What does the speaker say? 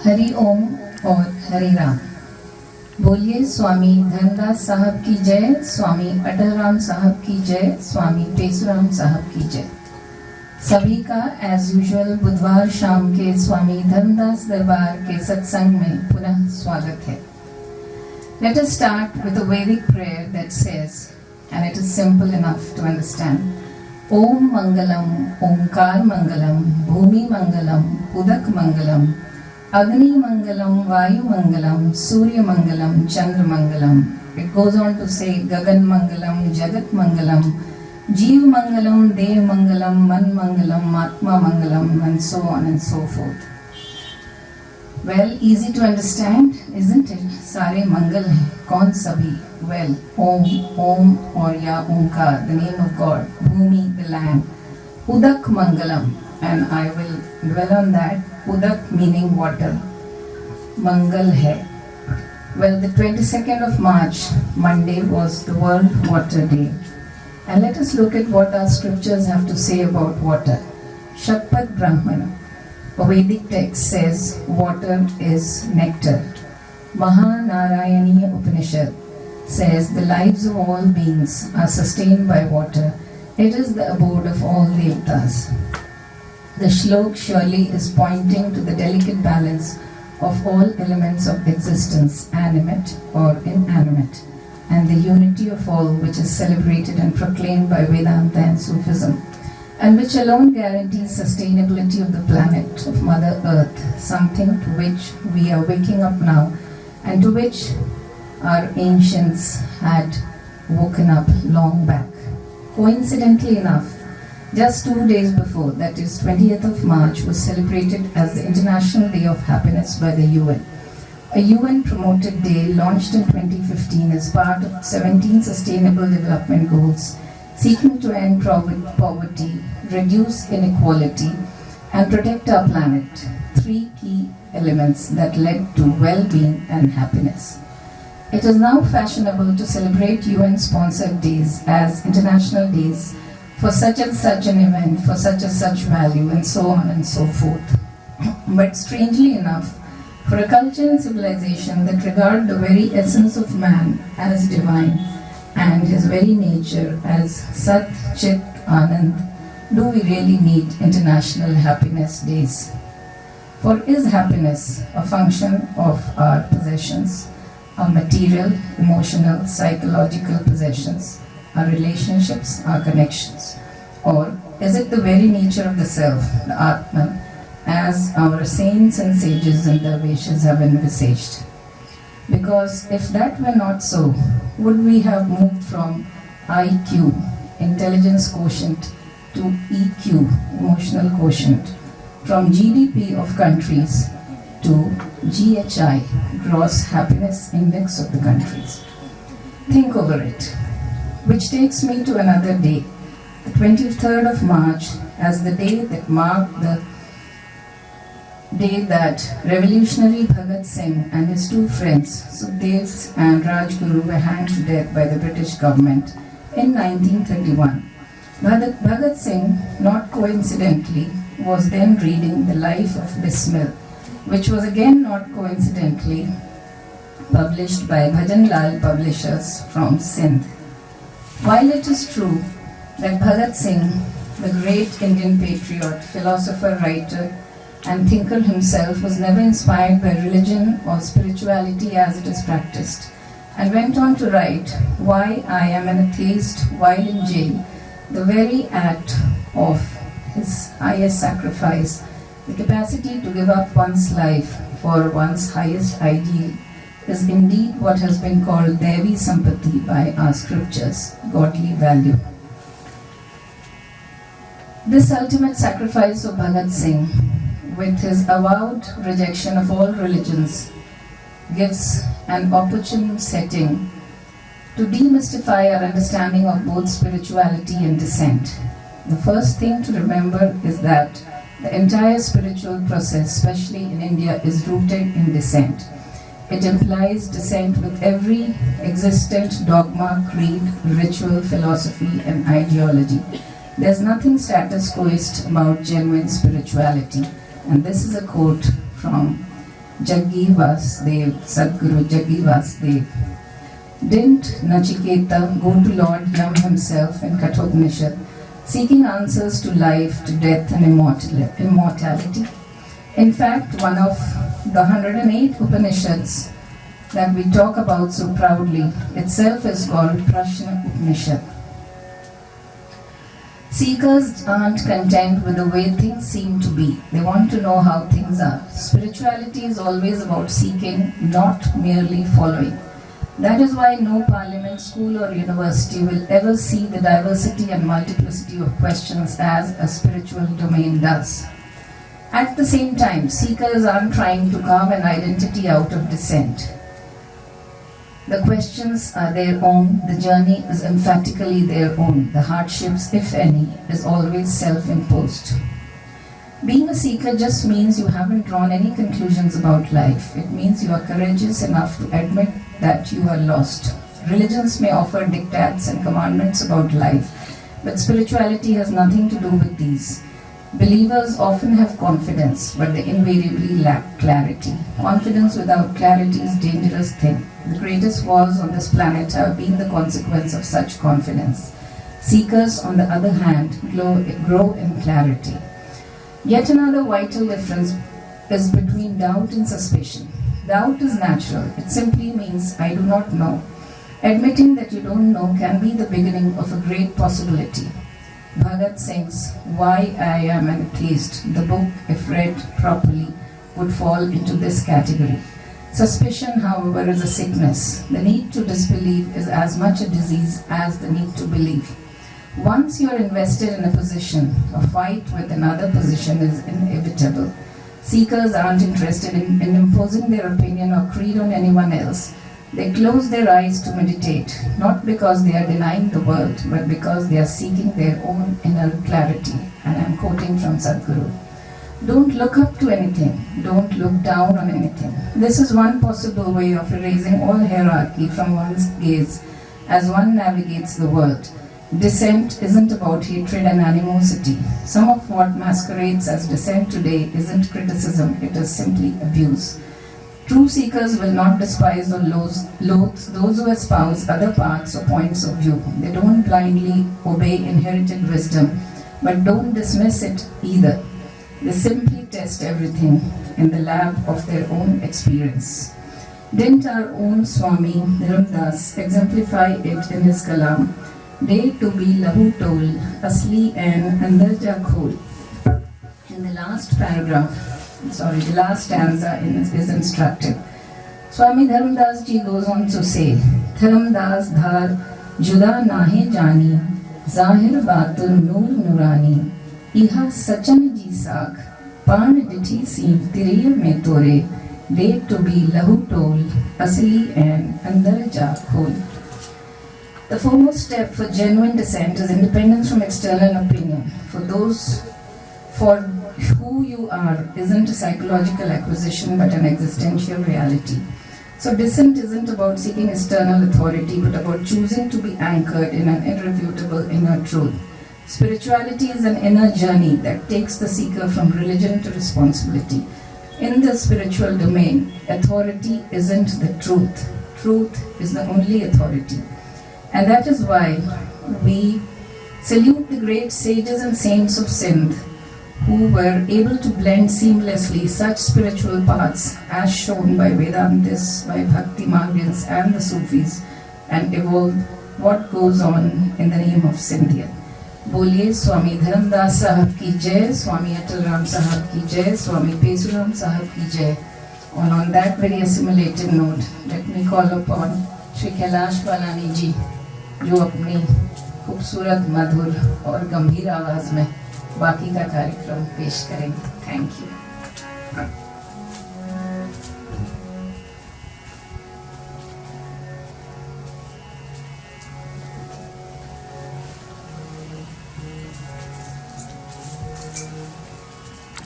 हरि ओम और हरि राम। बोलिए स्वामी धर्मदास साहब की जय, स्वामी अटल राम साहब की जय, स्वामी पेसुराम साहब की जय। सभी का एज यूजुअल बुधवार शाम के स्वामी धर्मदास दरबार के सत्संग में पुनः स्वागत है। Let us start with a Vedic prayer that says, and it is simple enough to understand, Om Mangalam, Omkar Mangalam, Bhumi Mangalam, Udak Mangalam, Agni Mangalam, Vayu Mangalam, Surya Mangalam, Chandra Mangalam. It goes on to say Gagan Mangalam, Jagat Mangalam, Jeev Mangalam, Dev Mangalam, Man Mangalam, Atma Mangalam, and so on and so forth. Well, easy to understand, isn't it? Sare Mangal hai, kaun sabhi? Well, Om or Ya Omkar, the name of God, Bhumi, the land, Udak Mangalam, and I will dwell on that. Udak meaning water, Mangal hai. Well, the 22nd of March, Monday, was the World Water Day. And let us look at what our scriptures have to say about water. Shatpat Brahmana, a Vedic text, says water is nectar. Mahanarayaniya Upanishad says the lives of all beings are sustained by water. It is the abode of all devtas. The shlok surely is pointing to the delicate balance of all elements of existence, animate or inanimate, and the unity of all, which is celebrated and proclaimed by Vedanta and Sufism, and which alone guarantees sustainability of the planet, of Mother Earth, something to which we are waking up now, and to which our ancients had woken up long back. Coincidentally enough, just 2 days before, that is 20th of March, was celebrated as the International Day of Happiness by the UN. A UN-promoted day launched in 2015 as part of 17 Sustainable Development Goals, seeking to end poverty, reduce inequality, and protect our planet. 3 key elements that led to well-being and happiness. It is now fashionable to celebrate UN-sponsored days as international days for such and such an event, for such and such value, and so on and so forth. But strangely enough, for a culture and civilization that regard the very essence of man as divine and his very nature as Sat Chit Anand, do we really need International Happiness Days? For is happiness a function of our possessions, our material, emotional, psychological possessions, our relationships, our connections? Or is it the very nature of the self, the Atman, as our saints and sages and dervishes have envisaged? Because if that were not so, would we have moved from IQ, intelligence quotient, to EQ, emotional quotient, from GDP of countries to GHI, gross happiness index of the countries? Think over it. Which takes me to another day, the 23rd of March, as the day that marked the day that revolutionary Bhagat Singh and his 2 friends, Sukhdev and Rajguru, were hanged to death by the British government in 1931. Bhagat Singh, not coincidentally, was then reading the life of Bismil, which was again not coincidentally published by Bhajan Lal Publishers from Sindh. While it is true that Bhagat Singh, the great Indian patriot, philosopher, writer, and thinker himself, was never inspired by religion or spirituality as it is practiced, and went on to write, "Why I am an atheist while in jail," the very act of his highest sacrifice, the capacity to give up one's life for one's highest ideal, is indeed what has been called Devi Sampati by our scriptures, godly value. This ultimate sacrifice of Bhagat Singh, with his avowed rejection of all religions, gives an opportune setting to demystify our understanding of both spirituality and dissent. The first thing to remember is that the entire spiritual process, especially in India, is rooted in dissent. It implies dissent with every existent dogma, creed, ritual, philosophy, and ideology. There's nothing status quoist about genuine spirituality. And this is a quote from Jaggi Vasdev, Sadguru Jaggi Vasdev. Didn't Nachiketa go to Lord Yam himself in Kathopanishad, seeking answers to life, to death and immortality? In fact, one of the 108 Upanishads that we talk about so proudly itself is called Prashna Upanishad. Seekers aren't content with the way things seem to be. They want to know how things are. Spirituality is always about seeking, not merely following. That is why no parliament, school or university will ever see the diversity and multiplicity of questions as a spiritual domain does. At the same time, seekers aren't trying to carve an identity out of dissent. The questions are their own, the journey is emphatically their own, the hardships, if any, is always self-imposed. Being a seeker just means you haven't drawn any conclusions about life. It means you are courageous enough to admit that you are lost. Religions may offer diktats and commandments about life, but spirituality has nothing to do with these. Believers often have confidence, but they invariably lack clarity. Confidence without clarity is a dangerous thing. The greatest wars on this planet have been the consequence of such confidence. Seekers, on the other hand, grow in clarity. Yet another vital difference is between doubt and suspicion. Doubt is natural. It simply means I do not know. Admitting that you don't know can be the beginning of a great possibility. Bhagat Singh's Why I Am an Atheist, the book, if read properly, would fall into this category. Suspicion, however, is a sickness. The need to disbelieve is as much a disease as the need to believe. Once you are invested in a position, a fight with another position is inevitable. Seekers aren't interested in imposing their opinion or creed on anyone else. They close their eyes to meditate, not because they are denying the world, but because they are seeking their own inner clarity. And I am quoting from Sadhguru. Don't look up to anything. Don't look down on anything. This is one possible way of erasing all hierarchy from one's gaze as one navigates the world. Dissent isn't about hatred and animosity. Some of what masquerades as dissent today isn't criticism, it is simply abuse. True seekers will not despise or loathe those who espouse other paths or points of view. They don't blindly obey inherited wisdom, but don't dismiss it either. They simply test everything in the lab of their own experience. Didn't our own Swami Dharamdas exemplify it in his kalam, "Day to be lahu tol, asli and andar ja khol"? In the last paragraph, the last stanza is instructive. Swami Dharamdas ji goes on to say, "Dharamdas dhar juda nahe jani, zahir batun noor nurani, iha sachan ji saak, pan dithi seen tiriya me tore, day to be lahu tol, asli and andar ja khol." The foremost step for genuine dissent is independence from external opinion. For who you are isn't a psychological acquisition but an existential reality. So dissent isn't about seeking external authority but about choosing to be anchored in an irrefutable inner truth. Spirituality is an inner journey that takes the seeker from religion to responsibility. In the spiritual domain, authority isn't the truth. Truth is the only authority. And that is why we salute the great sages and saints of Sindh who were able to blend seamlessly such spiritual paths as shown by Vedantists, by Bhakti Margians and the Sufis, and evolve what goes on in the name of Sindhia. Boliye Swami Dharamdas Sahab ki jai, Swami Atal Ram Sahab ki jai, Swami Pesuram Sahab ki jai. And on that very assimilated note, let me call upon Shri Kailash Balani ji, जो अपनी खूबसूरत मधुर और गंभीर आवाज में बाकी का कार्यक्रम पेश करेंगे। Thank you.